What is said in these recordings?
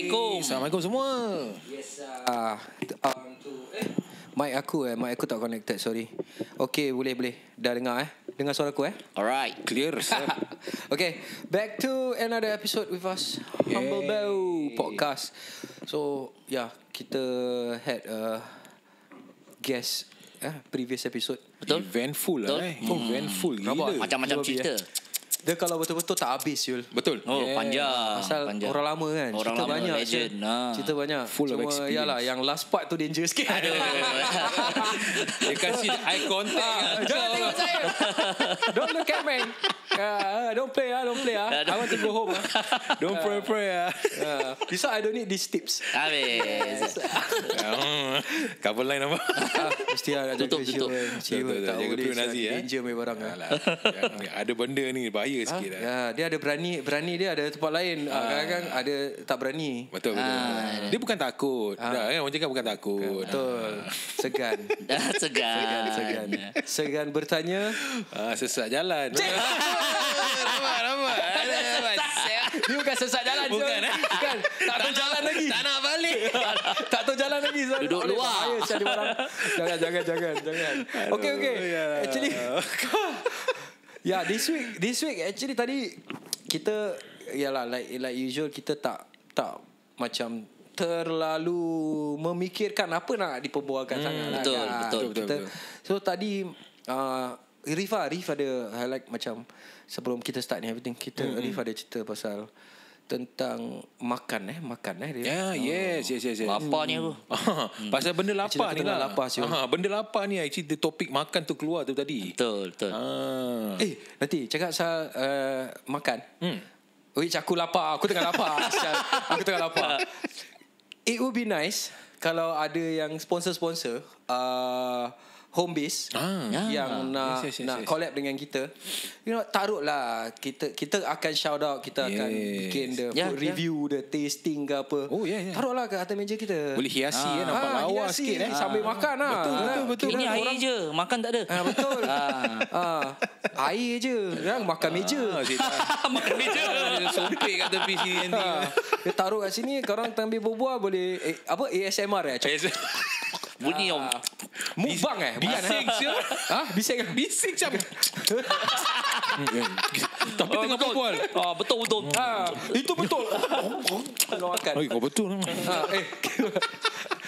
Assalamualaikum semua. Yes. Mic aku tak connected, sorry. Okay, boleh. Dah dengar Dengar suara aku Alright, clear. Okay, back to another episode with us, Humble Bow Podcast. So, kita had a guest previous episode. Betul. Eventful lah. Eventful gila. Macam-macam cerita. Dia kalau betul-betul tak habis, Yul. Betul. Panjang. Pasal orang lama kan, orang cerita lama, banyak, legend. Cerita banyak. Full of experience. Yalah, yang last part tu danger sikit. Aduh. Dia kasih eye contact. Jangan tengok saya. Don't look at me. Don't play. I want to go home. Don't pray. This one I don't need these tips. Habis. Cover line apa? Mesti ada Tutup. Siwa tak Jaga boleh pronunciasi, danger punya barang. Ada benda ni bahaya sikit lah. Ya, dia ada berani dia ada tempat lain. Kadang-kadang ada tak berani. Betul. Dia bukan takut. Dah kan orang cakap bukan takut. Betul. Segan. Segan bertanya. Sesat jalan. Nampak. Dia bukan sesat jalan. Bukan. Tak tahu jalan lagi. Tak nak balik. Tak tahu jalan lagi. Duduk luar. Jangan. Okay. Actually, this week actually tadi kita like usual, kita tak macam terlalu memikirkan apa nak diperbualkan sangat. Betul. So tadi Rif ada highlight macam sebelum kita start ni everything, Rif ada cerita pasal tentang makan dia. Yes. Lapar ni aku. Pasal benda lapar ni lah. Benda lapar ni actually the topik makan tu keluar tu tadi. Betul. Nanti cakap pasal makan. Which aku lapar. Aku tengah lapar. It would be nice kalau ada yang sponsor home base yang nak collab dengan kita, taruhlah kita akan shout out, kita akan bikin the food review, the tasting ke apa. Taruhlah ke atas meja kita. Boleh hiasi nampak lawa sikit sambil makan betul. Ini air je, makan tak ada. Betul. Air je, makan meja. Makan meja. Sompek kat tepi sini nanti. Dia taruh kat sini, korang sambil berbual boleh ASMR Bunyi mukbang Bising siapa? Bising siapa? Tapi tengah berbual. Betul. Itu betul. Kalau makan. Kau betul.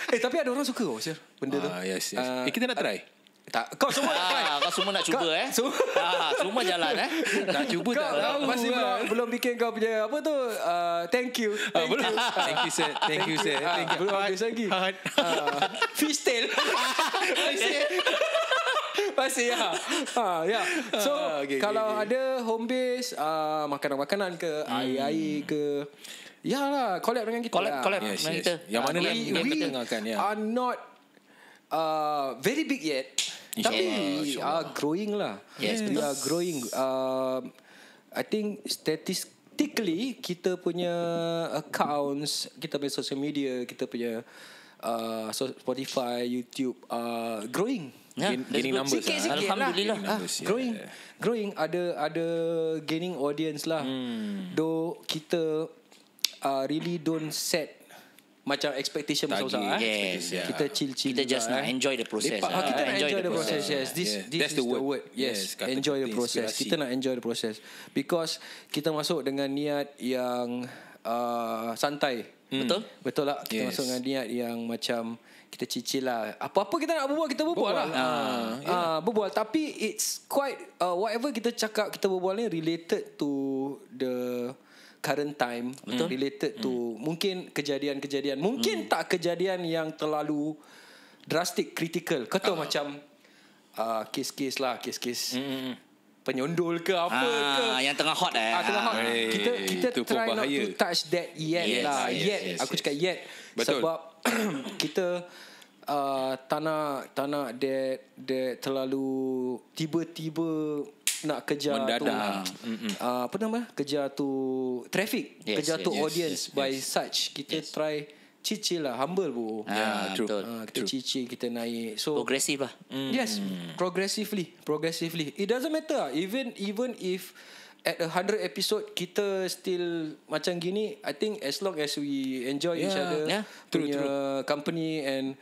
Tapi ada orang suka benda tu. Yes. Kita nak try. Tak, kau semua nak try. Kau semua nak cuba semua jalan Nak cuba kau tak tahu. masih belum bikin kau punya apa tu, thank you. Thank you sir. Belum habis lagi. Fish tail. Masih So kalau ada home base, makanan-makanan ke, air-air ke, collab dengan kita. Collab dengan kita. Yang mana we are not very big yet, tapi we are growing lah. We are growing. I think statistically kita punya accounts, kita punya social media, kita punya Spotify, YouTube growing. Gaining numbers. Sikit-sikit Alhamdulillah. Growing. Ada gaining audience lah. Though kita really don't set macam expectation besar. Kita chill. Kita just nak enjoy the process. Kita nak enjoy the process. Yes, this That's is the the word. word. Yes, enjoy the process. Kita nak enjoy the process because kita masuk dengan niat yang santai. Betul lah. Kita masuk dengan niat yang macam kita cicil lah. Apa-apa kita nak berbual, kita berbual lah. Berbual. Tapi it's quite whatever kita cakap, kita berbual ni related to the current time. Related to mungkin kejadian-kejadian, mungkin tak kejadian yang terlalu drastic, critical. Kau tahu macam kes-kes penyondol ke apa ke yang tengah hot tengah hot. Kita try not to touch that yet. Aku cakap yet. Betul. Sebab kita tak nak that terlalu tiba-tiba nak kejar mendadak. Apa nama, kejar tu traffic, kejar tu audience by such. Kita try cicil lah, humble bu. Betul. Kita cicil, kita naik. So progresif lah. Yes, progressively. It doesn't matter. Even if at 100 episode kita still macam gini, I think as long as we enjoy each other punya company and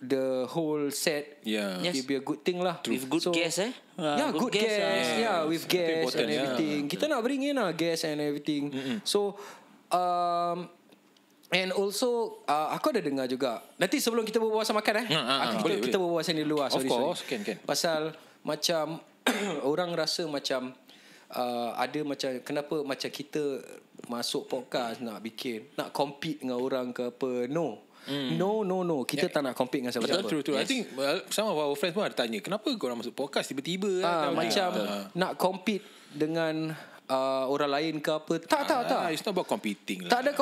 the whole set, it'll be a good thing lah. With good guests good guests. With guests and everything. Kita nak bring in guests and everything. So and also aku ada dengar juga. Nanti sebelum kita berbual pasal makan kita berbual pasal ni dulu lah. Of course, can. Pasal macam orang rasa macam ada macam kenapa macam kita masuk podcast nak compete dengan orang ke apa. No, kita tak nak compete dengan siapa-siapa. Betul. I think some of our friends pun ada tanya, kenapa korang masuk podcast tiba-tiba macam nak compete dengan orang lain ke apa. Tak. It's not about competing lah. Tak ada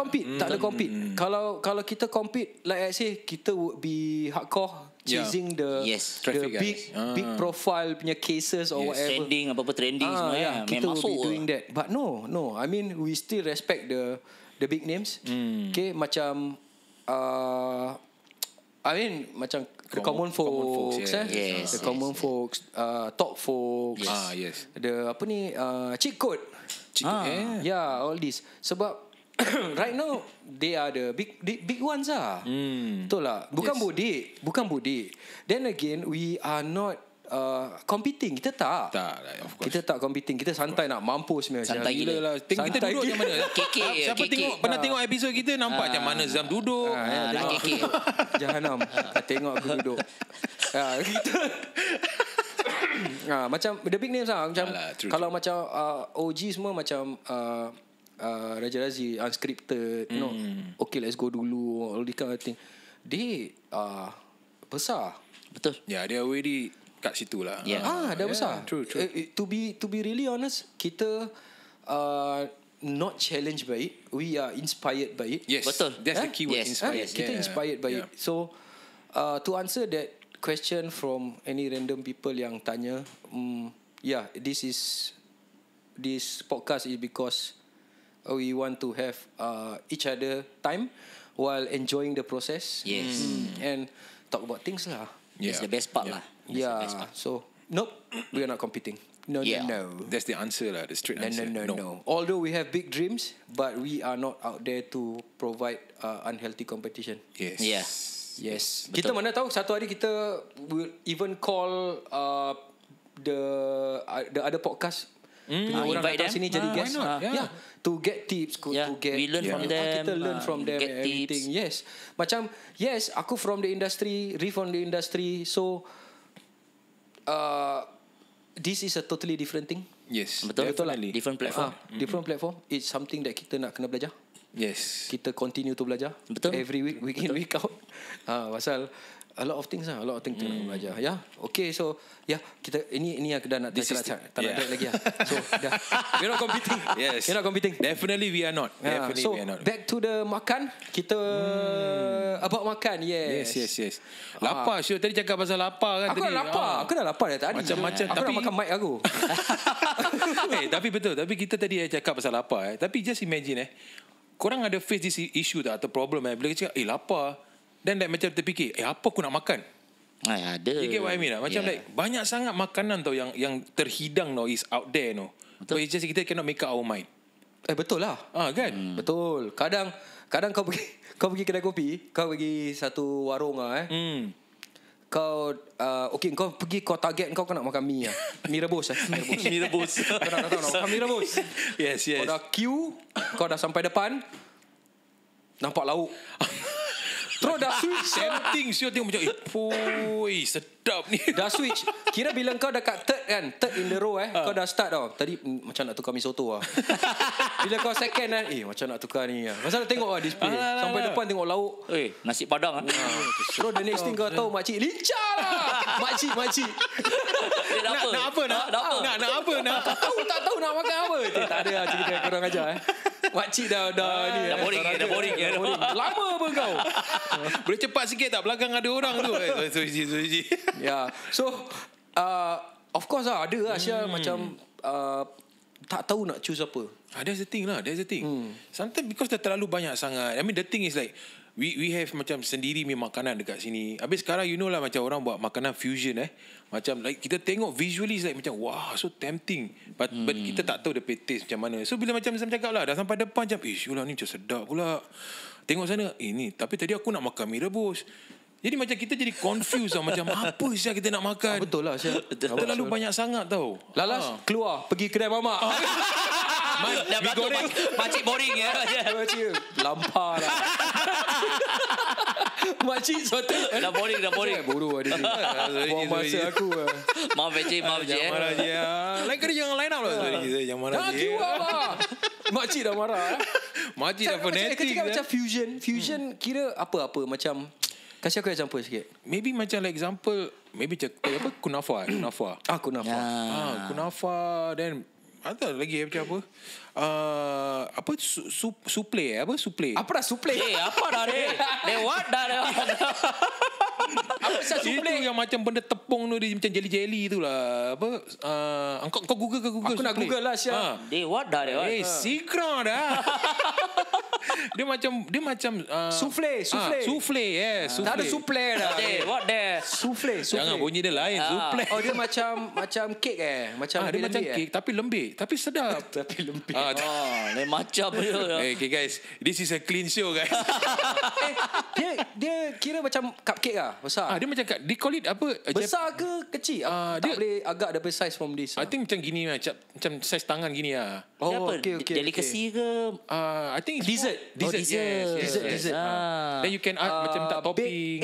compete. Kalau kita compete, like I say, kita would be hardcore chasing the big profile punya cases or whatever. Trending, apa-apa trending semua kita will be doing that. But no, I mean we still respect the big names. Okay, macam I mean macam the common folks, the common folks, top folks, the apa ni, cheat code, all this. Sebab right now they are the big ones lah. Betul lah. Bukan bodek. Then again, we are not competing. Kita tak of course. Kita tak competing. Kita santai nak mampus sebenarnya. Santai gila lah. Kita duduk macam mana? Siapa pernah tengok episod kita, nampak macam mana Zam duduk. Nak kekek Jahanam. Tengok aku duduk. Kita macam the big names lah. Macam kalau macam OG semua macam Raja Razi, unscripted, okay let's go dulu, all this kind of thing. They besar. Betul. Dia already kat situ lah. Dah besar. True. To be really honest, kita not challenged by it. We are inspired by it. Yes. Betul. That's the keyword. Inspired. Kita inspired by it. So to answer that question from any random people yang tanya, this podcast is because we want to have each other time while enjoying the process. Yes. And talk about things lah. That's the best part lah. So nope, we are not competing. No. That's the answer lah. The straight answer. No. Although we have big dreams, but we are not out there to provide unhealthy competition. Yes. Kita mana tahu satu hari kita will even call the other podcast. Orang datang sini jadi guest. To get tips, to get, we learn from them. Kita learn from them get and everything. Tips. Macam aku from the industry, Riff from the industry. So this is a totally different thing. Yes, betul lah. Different platform. Different platform. It's something that kita nak kena belajar. Yes. Kita continue to belajar. Betul. Every week in, week out. Pasal a lot of things lah. A lot of things kita nak belajar. Okay, so kita ini yang dah nak tak nak lagi lah. So we're not competing. Yes. We're not competing. Definitely we are not. So we are not. back to the makan. Kita about makan. Yes. Lapar. Syul tadi cakap pasal lapar kan. Aku dah lapar. Aku dah lapar dah tadi. Macam-macam. Aku dah makan mic aku. Tapi betul. Tapi kita tadi cakap pasal lapar. Tapi just imagine korang ada face this issue tak atau problem bila cakap lapar, dan macam terfikir apa aku nak makan. Ada. You get what I mean? Macam banyak sangat makanan tau yang terhidang is out there But it's just kita cannot make up our mind. Betul lah. Kan? Betul. Kadang kau pergi kedai kopi, kau pergi satu warung kau kau pergi, kau target kau nak makan mie mie rebus Mie rebus. Kau nak makan mie rebus. Yes. Kau dah queue, kau dah sampai depan, nampak lauk. Terus dah switch. Tempting. Syul tengok macam sedap ni. Dah switch. Kira bila kau dekat third in the row kau dah start tau. Tadi macam nak tukar mi soto Bila kau second macam nak tukar ni Pasal tengok display. Sampai depan tengok lauk. Nasi padang Terus the next thing kau tahu makcik lincah lah. Makcik Nak apa? Tak tahu nak makan apa. Tak ada cerita korang ajar makcik dah ni. Dah boring. Lama apa kau? Boleh cepat sikit tak? Belakang ada orang tu. Suji. So of course ada Asia macam tak tahu nak choose apa. That's the thing. Sometimes because dah terlalu banyak sangat. I mean the thing is like we have macam sendiri punya makanan dekat sini. Habis sekarang you know lah macam orang buat makanan fusion macam like kita tengok visually like macam wah so tempting but kita tak tahu dia taste macam mana. So bila macam Sam cakap lah dah sampai depan macam ulah ni macam sedap pula. Tengok sana ni tapi tadi aku nak makan mie rebus. Jadi macam kita jadi confused tau. Macam apa sih kita nak makan. Betul lah Syah. Terlalu banyak sangat tau. Lalas keluar pergi kedai mamak. Dah beratur makcik boring ya. Makcik lampar lah. Makcik suatu Dah boring. Buru ada ni. Buang masa aku lah. Maaf Cik. Jangan marah je. Lain kali jangan line up lah. Jangan marah Dah je. keluar lah. Makcik dah marah. Makcik dah fanatik. Kau cakap macam fusion kira apa-apa macam. Kasih aku example sikit. Maybe macam like example, maybe apa kunafa. Kunafa. Kunafa then ada lagi macam apa? Apa suple suple. Apa dah suple? Apa dah what dah Apa sah suple? Itu yang macam benda tepung tu dia macam jelly tu lah. Apa? Kau Google ke Google? Aku nak Google lah Syah. What dah Sigra dah. Dia macam Souffle. Souffle. Tak ada suple dah. What dah Souffle. Jangan bunyi dia lain. Souffle. Oh dia macam kek Macam Dia macam kek tapi lembik. Tapi sedap. Tapi lembik. Lain macam je. Okay guys, this is a clean show guys. Dia kira macam cupcake lah. Besar. Dia macam they call it apa? Besar ke kecil? Tak boleh agak daripada size from this. I think macam gini lah. Macam saiz tangan gini lah. Apa? Delicacy ke? I think it's Dessert. Dessert. Then you can add macam tak topping.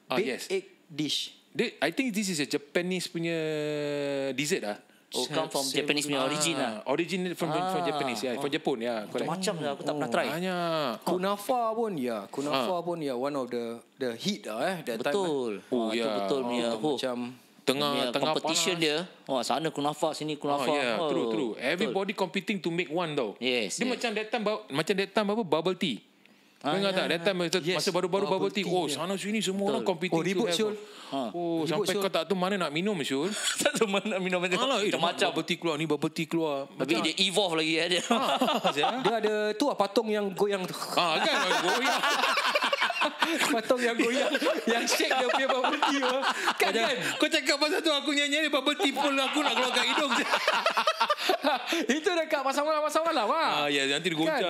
Baked egg dish. I think this is a Japanese punya dessert lah. Come from Japanese punya origin lah. Origin from Japanese, from Jepun, correct. Macam lah, aku tak pernah try. Banyak. Kunafa pun one of the hit lah that betul. time. Itu betul punya. Macam tengah competition panas. dia. Wah, sana kunafa, sini kunafa. True. Everybody competing to make one tau. Yes. Dia macam that time apa bubble tea. Kau ingat tak? That time masa baru-baru bubble tea. Sana sini semua orang competing. Ribut Syul. Sampai kau tak tahu mana nak minum Syul. Tak tahu mana nak minum macam bubble tea keluar, ni bubble tea keluar. Tapi dia evolve lagi dia. Dia ada tu patung yang goyang tu. Kan goyang. Patung yang goyang, yang shake dia punya bubble tea kan. Kau cakap pasal tu aku nyanyi bubble tea pun aku nak keluarkan hidung. Itu dekat pasar malam ya nanti dia goncang.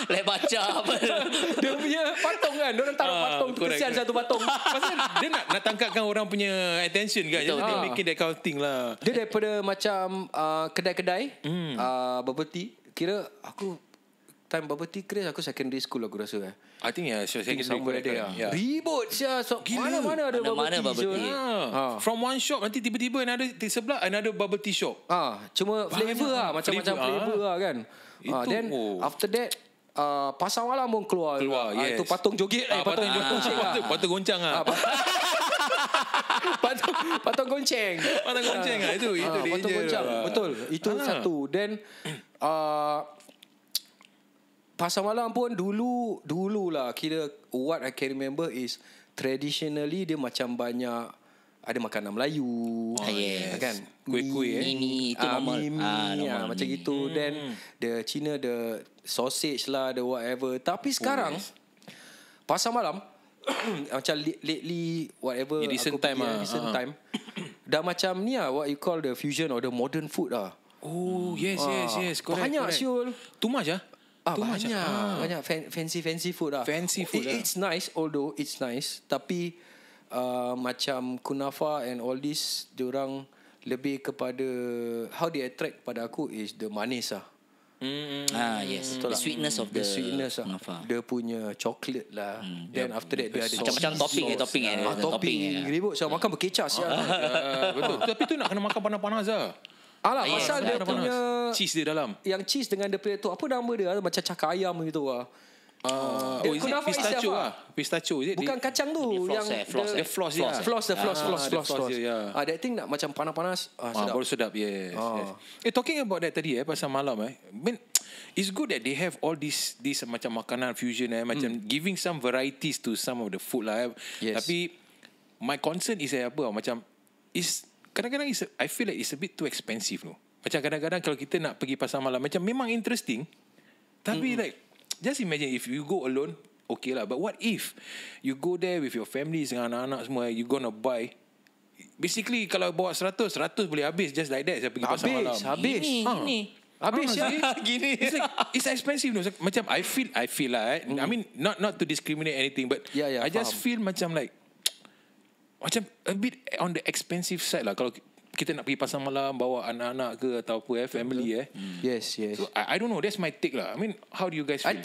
Lek baca apa. Dia punya patung kan. Diorang taruh patung kesian satu patung. Pasal dia nak tangkapkan orang punya attention kan. Jadi dia making that kind of thing lah. Dia daripada macam kedai-kedai bubble tea. Kira aku time bubble tea craze aku secondary school aku rasa. I think secondary school ada. Ribut sia. Mana-mana ada bubble tea. From one shop nanti tiba-tiba di sebelah another bubble tea shop. Cuma flavor lah. Macam-macam flavor lah kan. Then after that pasar malam pun keluar yes. Itu patung joget patung gonceng lah. Patung goncang lah. Patung gonceng. Patung gonceng lah. Itu dia. Patung goncang. Betul. Itu satu. Then pasar malam pun dulu lah. Kira what I can remember is traditionally dia macam banyak ada makanan Melayu. Yes. Kan? Kuih-kuih Mimi itu normal. Normal. Macam gitu. Then the Cina the sausage lah, the whatever. Tapi sekarang pasar malam macam lately whatever recent aku time recent time dah macam ni lah, what you call the fusion or the modern food lah. Yes correct. Banyak Syul. Too much Banyak fancy food lah. It's nice, although it's nice, tapi macam kunafa and all this, diorang lebih kepada how they attract pada aku is the manis lah. Yes. The sweetness of the sweetness lah. Dia punya chocolate lah. Then after that dia ada macam topping. Topping ribut. So makan berkecap betul. Tapi tu nak kena makan panas-panas lah. Pasal dia punya cheese dia dalam. Yang cheese dengan dia punya tu, apa nama dia? Macam cakar ayam gitu lah. Is it pistachio lah? Pistachio is it? Bukan kacang tu. Yang floss dia. Floss. That thing nak macam panas-panas. Sedap. Baru sedap, yes. Talking about that tadi pasal malam it's good that they have all this macam makanan fusion macam giving some varieties to some of the food lah. Yes. Tapi my concern is macam kadang-kadang I feel like it's a bit too expensive. Macam kadang-kadang kalau kita nak pergi pasar malam macam memang interesting, tapi like just imagine if you go alone, okay lah. But what if you go there with your family dengan anak-anak semua, you gonna buy. Basically kalau bawa 100 boleh habis just like that. Saya pergi pasar malam. Habis. Ini. Habis ya. Gini. It's expensive. No? Macam I feel lah. I mean not to discriminate anything, but Yeah, I just feel macam like macam a bit on the expensive side lah. Kalau kita nak pergi pasar malam bawa anak-anak ke atau apa family Yes. So I don't know. That's my take lah. I mean, how do you guys feel?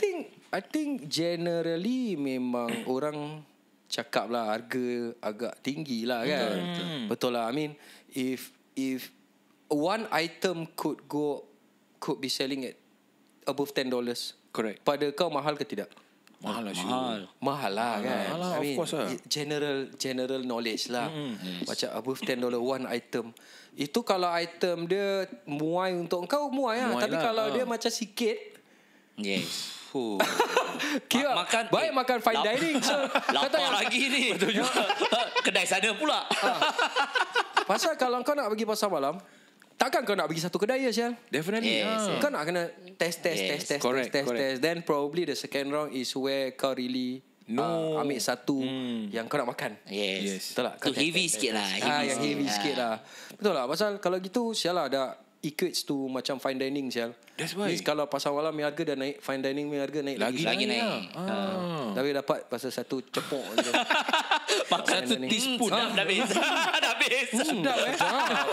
I think generally memang orang cakap lah harga agak tinggi lah kan. Betul lah. I mean if one item could be selling at above $10. Correct. Pada kau mahal ke tidak? Mahal lah. Mahal lah kan. Mahal lah, I of mean, course lah. general knowledge lah. Macam above $10 one item. Itu kalau item dia muai untuk kau muai lah. Muai Tapi lah, kalau dia macam sikit, Yes. kira baik makan fine dining. So Lapar lagi ni. Betul juga. Kedai sana pula. pasal kalau kau nak pergi pasar malam, takkan kau nak pergi satu kedai je Syal. Definitely. Yes, Kau nak kena test. Correct. Then probably the second round is where kau really ambil satu yang kau nak makan. Yes. Betul tak? Tu heavy sikit lah. Yang heavy sikit lah. Betul lah. Pasal kalau gitu Syal lah dah equates to macam fine dining Syal. That's why. Means kalau pasar malam punya harga dah naik, fine dining punya harga naik lagi. Lagi naik. Tapi dapat pasal satu cepok je. Satu teaspoon dah habis. Dah habis. Sedap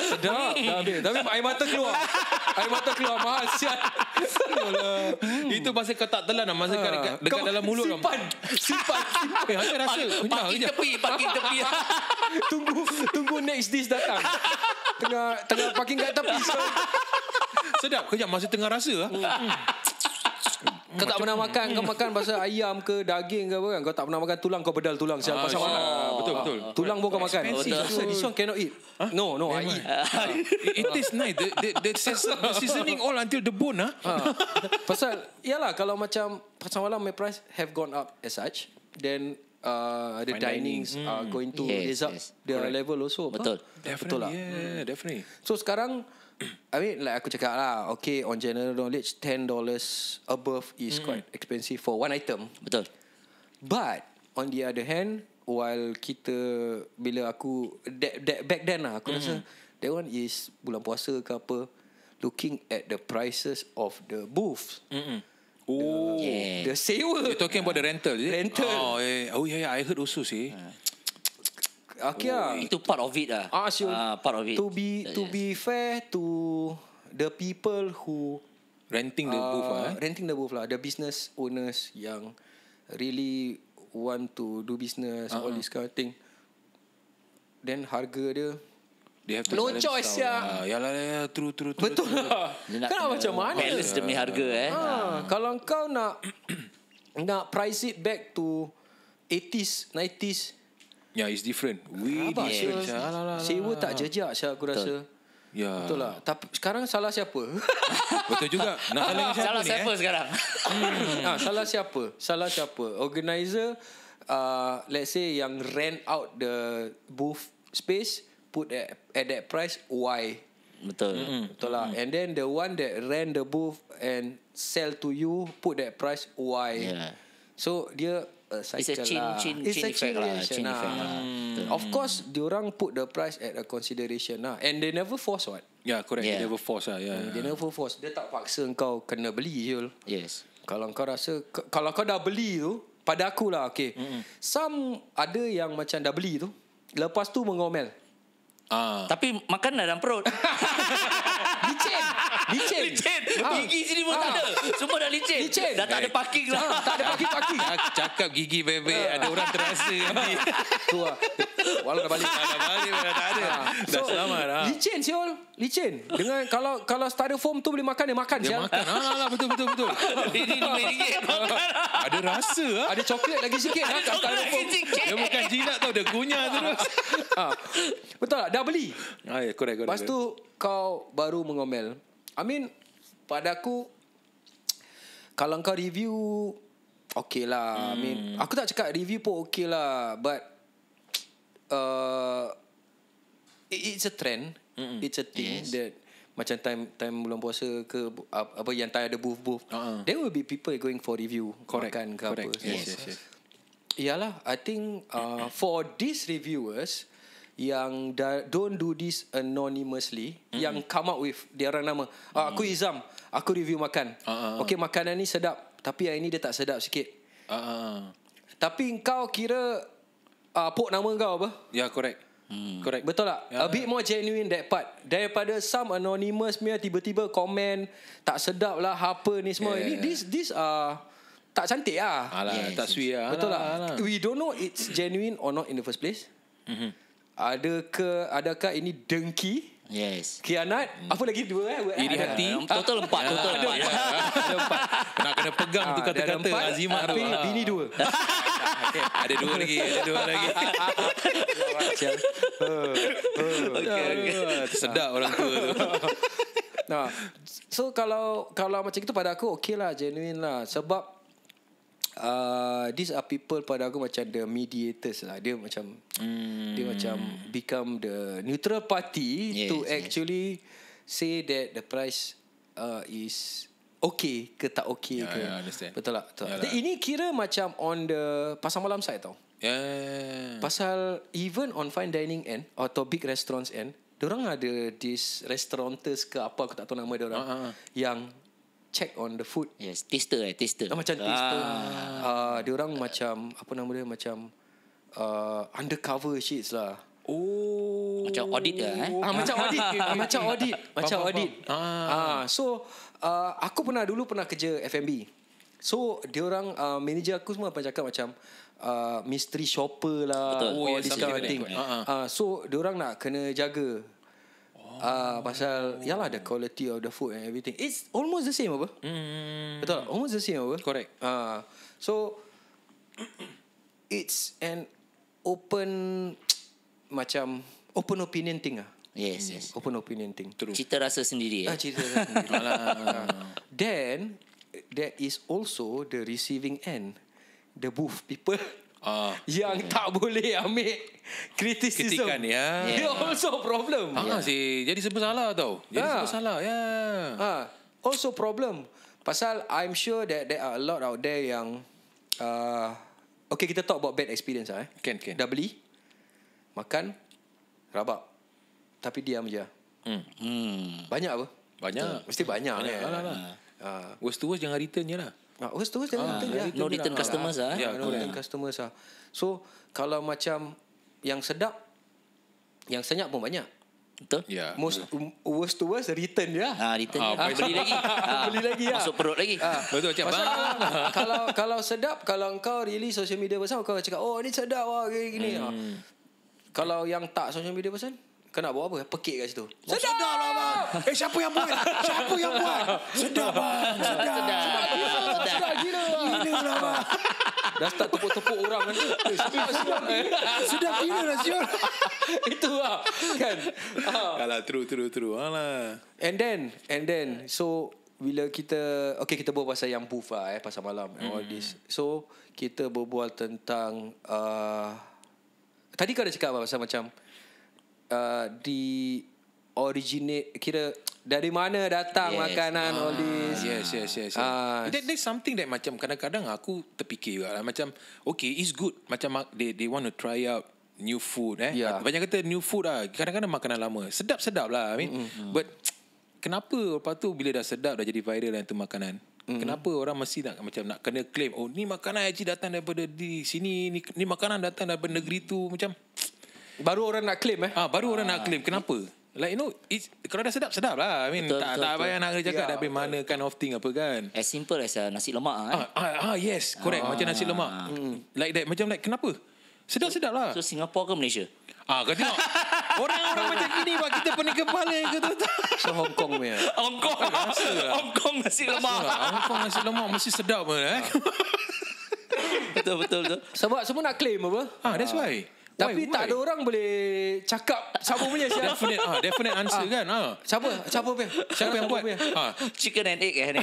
Sedap dah habis. Tapi air mata keluar. Mahal Syal. Itu masa kau tak telan lah. Masa kau dekat dalam mulut. Simpan. Ada rasa. Parking tepi. Tunggu next dish datang. Tengah parking kat tepi. Sedap. Kejap masa tengah rasa lah. Kau tak pernah makan. Kau makan pasal ayam ke daging ke apa kan. Kau tak pernah makan tulang. Kau bedal tulang Syal pasal makan. Betul. Tulang pun kau makan. Expensive. This one cannot eat. No I eat. It tastes nice. The seasoning all until the bone. Pasal yalah kalau macam pasal malam my price have gone up as such, then the dinings are going to raise up their level also. Betul. Betul lah. Yeah, definitely. So sekarang I mean like aku cakap lah, okay, on general knowledge $10 above is quite expensive for one item. Betul. But on the other hand, while kita bila aku back then lah aku rasa that one is bulan puasa ke apa, looking at the prices of the booths. The sewa. You're talking about the rental, is it? Rental. Oh yeah, I heard also sih. Okay lah. Itu part of it lah. Part of it. To be fair to the people who Renting the booth renting the booth lah, the business owners yang really want to do business, all this kind of thing. Then harga dia They have to no choice ya. Yalah, true. Betul lah. Kan macam mana? Balance demi harga Kalau kau nak price it back to 80s, 90s, yeah, it's different. We different. Sewa tak jejak saya aku rasa. Ya. Betul lah. Tapi sekarang salah siapa? Betul juga. Nak salah Salah ni, siapa sekarang? Salah siapa? Organizer, let's say yang rent out the booth space, put at that price, why? Betul. Betul lah. And then the one that rent the booth and sell to you, put that price, why? Yeah. So dia cycle It's a chain lah. chain It's a effect lah. reaction Chain effect lah. Of course, diorang put the price at a consideration lah. And they never force what? Yeah, correct. Yeah. They never force lah. Yeah. They never force. Dia tak paksa kau kena beli Yul. Yes. Kalau kau rasa, kalau kau dah beli tu, pada aku lah, okay. Some ada yang macam dah beli tu, lepas tu mengomel. Tapi makan dalam perut. Licin. Gigi sini pun tak ada. Semua dah licin. Dah tak ada parking lah. Tak ada parking. Cakap gigi bebek, ada orang terasa nanti. Tu lah. Walau dah balik. Tak ada. Dah selamat lah. Licin siul. Licin. Dengan kalau styrofoam tu boleh makan, dia makan Dia sial. makan. Betul. Ini RM2 makan. Ada rasa lah. Ada coklat lagi sikit. Ada coklat lagi sikit. Dia bukan jinak tau, dia kunyah terus. Betul tak? Dah beli. Correct. Lepas tu kau baru mengomel. I mean, pada aku, kalau kau review, okay lah. I mean, aku tak cakap review pun okay lah. But it's a trend. It's a thing that macam time bulan puasa ke apa yang tak ada booth, there will be people going for review. Makan ke apa. Yes. Yalah, I think for these reviewers yang don't do this anonymously, yang come up with dia orang nama, aku Izam, aku review makan. Okay, makanan ni sedap, tapi yang ini dia tak sedap sikit. Tapi kau kira pok nama kau apa? Ya, correct. Correct. Betul tak? A bit more genuine that part. Daripada some anonymous punya tiba-tiba komen tak sedap lah apa ni semua. Ini this tak cantik lah. Alah, tak sweet lah. Betul tak? We don't know it's genuine or not in the first place. Adakah ini dengki? Yes. Khianat? Apa lagi dua Iri hati. Total 4. Kena pegang tu kata-kata azimat tu. Tapi bini 2. Ada dua lagi. Sedap orang tua tu. Nah, so kalau macam itu pada aku okay lah, genuine lah. Sebab these are people pada aku macam the mediators lah. Dia macam become the neutral party to actually say that the price is okay ke tak okay ke. Understand. Betul tak? Ini kira macam on the pasar malam side tau. Pasal even on fine dining end atau big restaurants end, diorang ada this restaurateurs ke apa, aku tak tahu nama diorang, yang check on the food. Yes, taster. Macam taster. Diorang macam apa nama dia, macam undercover shits lah. Macam audit ke Macam audit. So aku dulu pernah kerja F&B. So diorang manager aku semua cakap macam mystery shopper lah, all this kind of thing. So diorang nak kena jaga pasal yalah the quality of the food and everything. It's almost the same apa? Betul, almost the same apa? Correct. So it's an open macam open opinion thing lah. Yes. Open opinion thing. Cita rasa sendiri. Cita rasa sendiri. Then there is also the receiving end, the booth people yang tak boleh ambil criticism. Kritikan Dia also problem. Jadi serba salah tau. Also problem. Pasal I'm sure that there are a lot out there yang okay, kita talk about bad experience Can. Dah beli makan rabak tapi diam je. Banyak apa? Banyak. Mesti banyak Worst to worst jangan return je lah. Worst to worst jangan return je. No return customers No return customers lah. So kalau macam yang sedap, yang senyap pun banyak. Betul. Worst to worst return je. Return beli lagi. Beli lagi lah. Masuk perut lagi. Betul macam kalau sedap, kalau engkau really social media person, kau cakap oh ni sedap lah gini. Kalau yang tak social media person, kau nak buat apa? Pekik kat situ. Sedap lah bang. Siapa yang buat? Sedap bang. Sedap gila lah bang. Dah start tepuk-tepuk orang kan. Sedap gila lah siapa. Itu lah kan. Alah true. Alah. And then so bila kita kita berbual pasal yang booth lah pasal malam and all this. So kita berbual tentang tadi kau dah cakap apa pasal macam di originate, kira dari mana datang makanan all this. Yes. There's something that macam kadang-kadang aku terfikir juga lah. Macam okay, it's good. Macam they want to try out new food banyak kata new food lah. Kadang-kadang makanan lama sedap-sedap lah. I mean, but kenapa lepas tu bila dah sedap dah jadi viral lah tu makanan? Kenapa orang mesti nak kena claim ni makanan actually datang daripada di sini, ni makanan datang daripada negeri tu, macam baru orang nak claim baru orang nak claim. Kenapa? Like kalau dah sedap lah. I mean betul, tak payah nak cakap dari mana kind of thing apa kan. As simple as nasi lemak yes, correct. Macam nasi lemak like that. Macam kenapa? Sedap-sedap lah. So Singapore ke Malaysia? Kau tengok orang-orang macam gini buat kita pening kepala ke tu. So Hong Kong punya. Hong Kong nasi lemak. Hong Kong nasi lemak mesti sedap pun Betul. Sebab semua nak claim apa? That's why. Tapi tak ada orang boleh cakap siapa punya siapa. Definite answer kan. Siapa yang buat? Chicken and egg ni.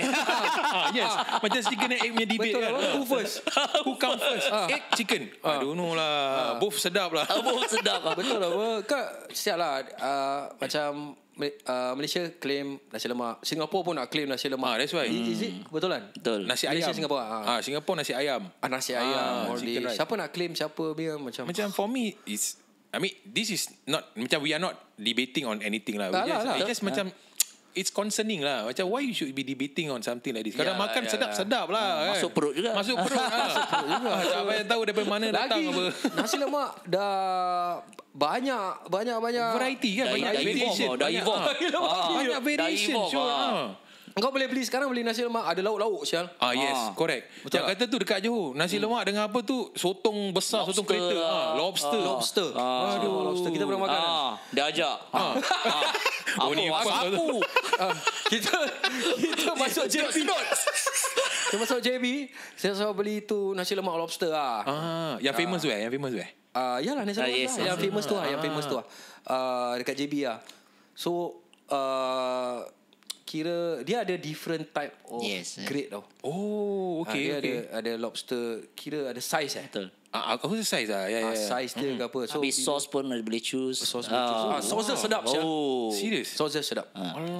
Yes. Macam chicken and egg punya debate kan. Who first? Who come first? Egg, chicken. I don't know lah. Both sedap lah. Both sedap lah. Betul lah. Kau siap lah. Macam Malaysia claim nasi lemak. Singapore pun nak claim nasi lemak. That's why. Is it betulan? Betul. Nasi Malaysia, ayam. Singapore. Singapore nasi ayam. Nasi ayam. chicken rice. Siapa nak claim siapa dia macam. Macam for me is, I mean, this is not macam we are not debating on anything lah. It's just macam it's concerning lah. Macam why you should be debating on something like this? Kadang makan sedap-sedap lah. Masuk perut juga. Masuk perut juga. Tak payah tahu daripada mana datang apa. Nasi lemak dah banyak Variety kan? Banyak variation. Banyak variation. Sure. Kau boleh beli sekarang, beli nasi lemak ada lauk-lauk sial. Yes, correct. Betul. Yang kata tu dekat Johor, nasi lemak dengan apa tu? Sotong besar, sotong kereta. Lobster. Aduh, lobster kita pernah makan. Dia ajak. Ni Sapu. Kita masuk JB. Kita masuk JB, saya selalu beli tu nasi lemak lobster Yang famous tu Yang yalah nasi lemak yes, yang famous tu yang famous tu dekat JB So kira dia ada different type of grade tau. Okay. Dia ada lobster, kira ada size Betul. Aku rasa size lah. size dia ke apa. So habis sauce pun boleh choose. Sauce dia sedap sial. Serious? Sauce dia sedap.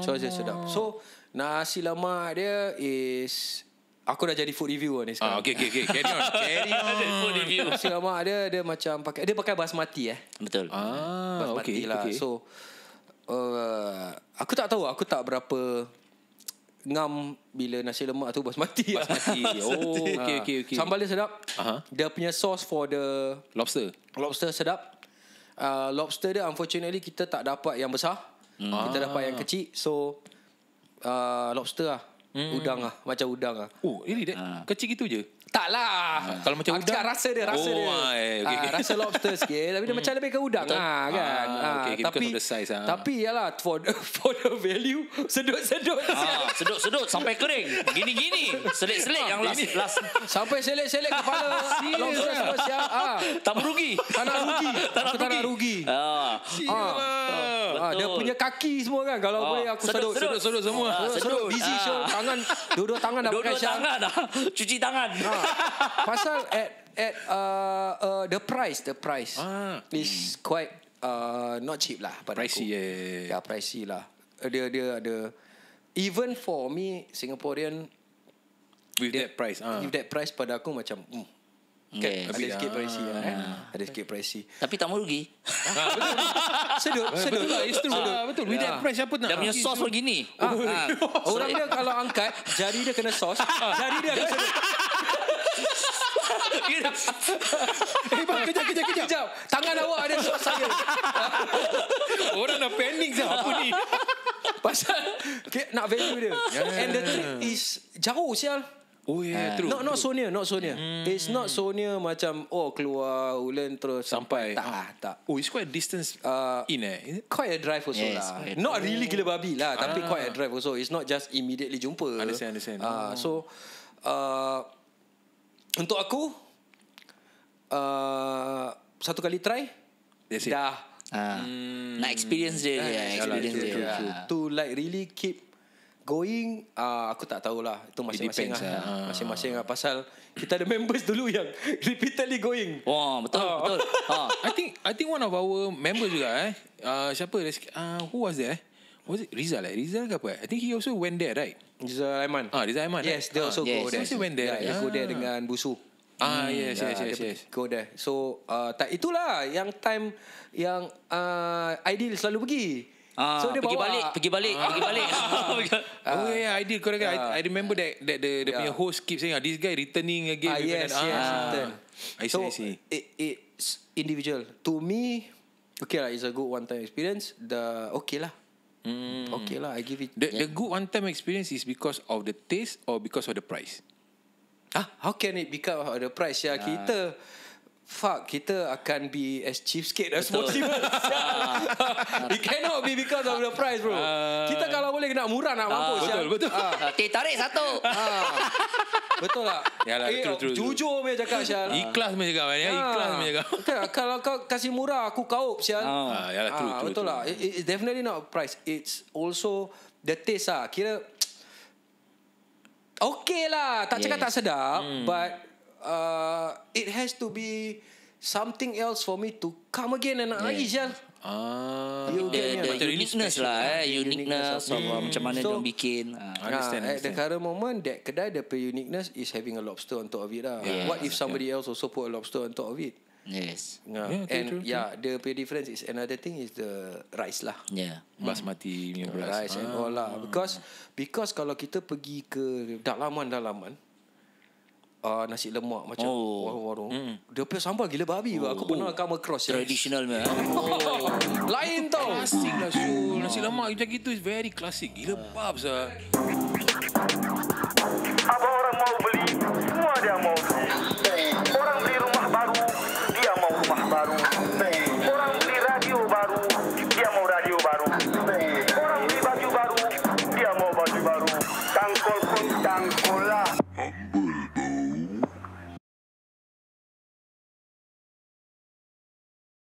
Sauce dia sedap. So nasi lemak dia is, aku dah jadi food reviewer ni sekarang. Okay. Carry on. Food review. Nasi lemak dia macam dia pakai basmati Betul. basmati lah. So aku tak tahu, aku tak berapa ngam bila nasi lemak tu basmati. Okay. Sambal dia sedap. Dia punya sauce for the lobster sedap. Lobster dia unfortunately kita tak dapat yang besar. Kita dapat yang kecil. So lobster lah. Udang lah. Macam udang lah. Really kecil gitu je? Tak lah. Kalau macam udang, rasa dia. okay. Rasa lobster sikit. Tapi dia macam lebih ke udang kan. Okay, because of the size Tapi yalah, for the value, sedut-sedut. Sedut sampai kering. Gini. Selit-selit yang last. Sampai selit-selit kepala lobster semua siap. Tak merugi. Tak nak rugi. Dia punya kaki semua kan. Kalau boleh aku sedut semua. Sedut busy show. Tangan, dua tangan dah pakai syam. Cuci tangan. Pasal at the price is quite not cheap lah pada pricey, aku. Yeah, pricey lah. Dia ada, even for me Singaporean with that price. With that price pada aku macam Yes. ada sikit pricey ada sikit pricey. Tapi tak merugi. Sedut lah. It's true. Betul. With that price siapa nak? Dia punya sauce pun gini. Orang dia kalau angkat jari dia kena sauce, jari dia akan sedut. Kejap. Tangan awak ada sauce saya. Orang dah panik apa ni? Pasal nak value dia. And the trick is jauh sial. True. Not so near. It's not so near macam keluar Ulen terus sampai. Tak. It's quite a distance in Is it? Quite a drive also lah. Not really gila babi lah, tapi quite a drive also. It's not just immediately jumpa. Understand. So untuk aku satu kali try dah nak experience dia. To like really keep going, aku tak tahulah. Itu masing-masing lah. Masing-masing lah. Pasal kita ada members dulu yang repeatedly going. Betul. I think one of our members juga siapa who was there? Was it Rizal? Rizal ke apa? I think he also went there, right? Rizal Aiman. Rizal Aiman. Yes, they also go there. He also went there. Dia go there dengan Busu. Yes. Go there. So itulah yang time yang Aidil selalu pergi. So dia pergi balik. I did correct. I remember that the punya host keep saying this guy returning again. Yes. I see. It's individual. To me, okay lah. It's a good one-time experience. Okay lah. I give it. The good one-time experience is because of the taste or because of the price? How can it because of the price? Kita akan be as cheapskate as possible. It cannot be because of the price, bro. Kita kalau boleh nak murah nak mampus. Betul. Teh tarik satu. Betul tak? Yalah, true. Jujur punya cakap Syal. Ikhlas punya cakap. Kalau kau kasih murah aku kaup Syal. Yalah, true. Betul lah. It's definitely not price. It's also the taste lah. Kira okay lah. Tak cakap tak sedap, but it has to be something else for me to come again and nak lagi Syal. The uniqueness lah, uniqueness of macam mana dia bikin. At the current moment, that kedai the uniqueness is having a lobster on top of it lah. What if somebody else also put a lobster on top of it? Yes. And the pay difference is another thing is the rice lah. Basmati beras. Rice and all lah. Because kalau kita pergi ke dalaman-dalaman, nasi lemak macam warung-warung, dia punya sambal gila babi. Aku pernah come across traditional meh. Lain tau. Klasik lah Syul. Nasi lemak macam gitu is very classic. Gila pub sah.